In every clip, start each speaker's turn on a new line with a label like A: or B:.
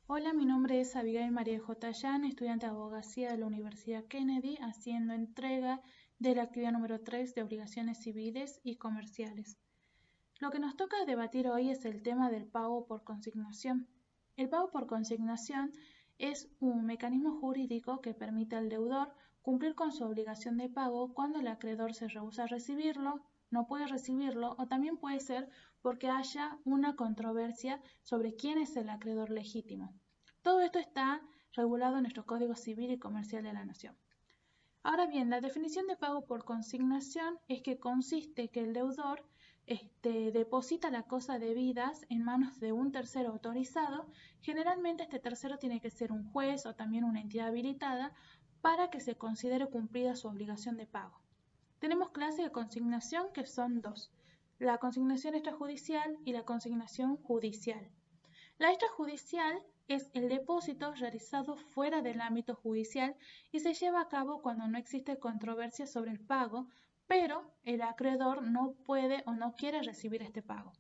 A: Hola, mi nombre es Abigail María J. Yan, estudiante de abogacía de la Universidad Kennedy, haciendo entrega de la actividad número 3 de obligaciones civiles y comerciales. Lo que nos toca debatir hoy es el tema del pago por consignación. El pago por consignación es un mecanismo jurídico que permite al deudor cumplir con su obligación de pago cuando el acreedor se rehúsa a recibirlo, no puede recibirlo o también puede ser porque haya una controversia sobre quién es el acreedor legítimo. Todo esto está regulado en nuestro Código Civil y Comercial de la Nación. Ahora bien, la definición de pago por consignación es que consiste que el deudor deposita la cosa debidas en manos de un tercero autorizado. Generalmente este tercero tiene que ser un juez o también una entidad habilitada para que se considere cumplida su obligación de pago. Tenemos clases de consignación que son dos: la consignación extrajudicial y la consignación judicial. La extrajudicial es el depósito realizado fuera del ámbito judicial y se lleva a cabo cuando no existe controversia sobre el pago, pero el acreedor no puede o no quiere recibir este pago.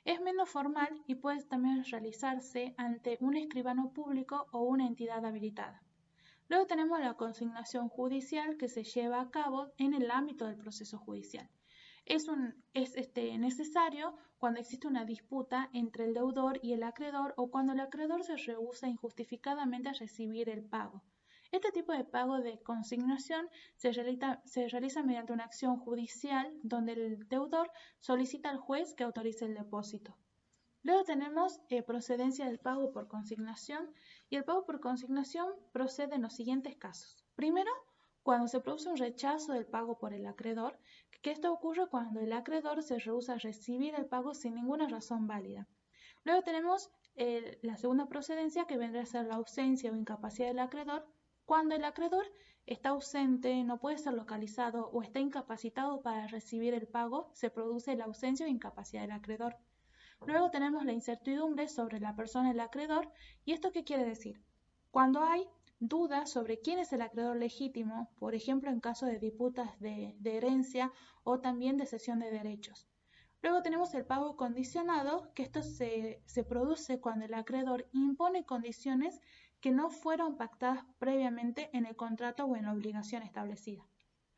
A: Es menos formal y puede también realizarse ante un escribano público o una entidad habilitada. Luego tenemos la consignación judicial, que se lleva a cabo en el ámbito del proceso judicial. Es necesario cuando existe una disputa entre el deudor y el acreedor o cuando el acreedor se rehúsa injustificadamente a recibir el pago. Este tipo de pago de consignación se realiza mediante una acción judicial donde el deudor solicita al juez que autorice el depósito. Luego tenemos procedencia del pago por consignación, y el pago por consignación procede en los siguientes casos. Primero, cuando se produce un rechazo del pago por el acreedor, que esto ocurre cuando el acreedor se rehúsa a recibir el pago sin ninguna razón válida. Luego tenemos la segunda procedencia, que vendrá a ser la ausencia o incapacidad del acreedor. Cuando el acreedor está ausente, no puede ser localizado o está incapacitado para recibir el pago, se produce la ausencia o incapacidad del acreedor. Luego tenemos la incertidumbre sobre la persona del acreedor. ¿Y esto qué quiere decir? Cuando hay dudas sobre quién es el acreedor legítimo, por ejemplo en caso de disputas de herencia o también de cesión de derechos. Luego tenemos el pago condicionado, que esto se produce cuando el acreedor impone condiciones que no fueron pactadas previamente en el contrato o en la obligación establecida.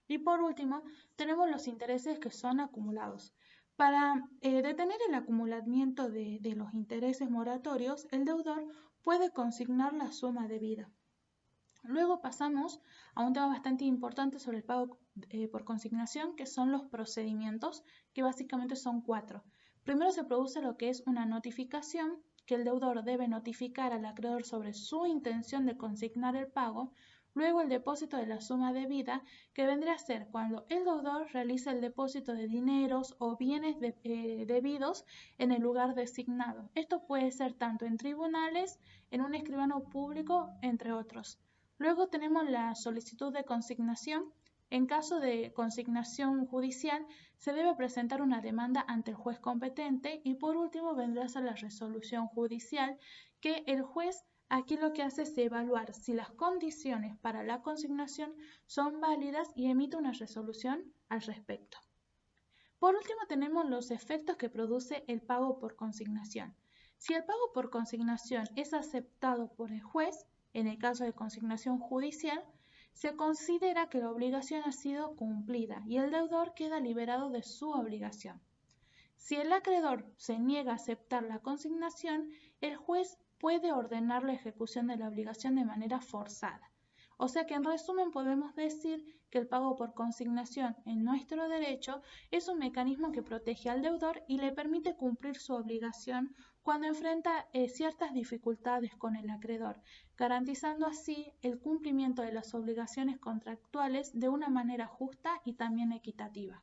A: Y por último, tenemos los intereses que son acumulados. Para detener el acumulamiento de los intereses moratorios, el deudor puede consignar la suma debida. Luego pasamos a un tema bastante importante sobre el pago por consignación, que son los procedimientos, que básicamente son 4. Primero se produce lo que es una notificación, que el deudor debe notificar al acreedor sobre su intención de consignar el pago. Luego el depósito de la suma debida, que vendría a ser cuando el deudor realiza el depósito de dineros o bienes debidos en el lugar designado. Esto puede ser tanto en tribunales, en un escribano público, entre otros. Luego tenemos la solicitud de consignación. En caso de consignación judicial, se debe presentar una demanda ante el juez competente. Y por último vendrá a ser la resolución judicial, que el juez aquí lo que hace es evaluar si las condiciones para la consignación son válidas y emite una resolución al respecto. Por último tenemos los efectos que produce el pago por consignación. Si el pago por consignación es aceptado por el juez, en el caso de consignación judicial, se considera que la obligación ha sido cumplida y el deudor queda liberado de su obligación. Si el acreedor se niega a aceptar la consignación, el juez puede ordenar la ejecución de la obligación de manera forzada. O sea que en resumen podemos decir que el pago por consignación en nuestro derecho es un mecanismo que protege al deudor y le permite cumplir su obligación cuando enfrenta ciertas dificultades con el acreedor, garantizando así el cumplimiento de las obligaciones contractuales de una manera justa y también equitativa.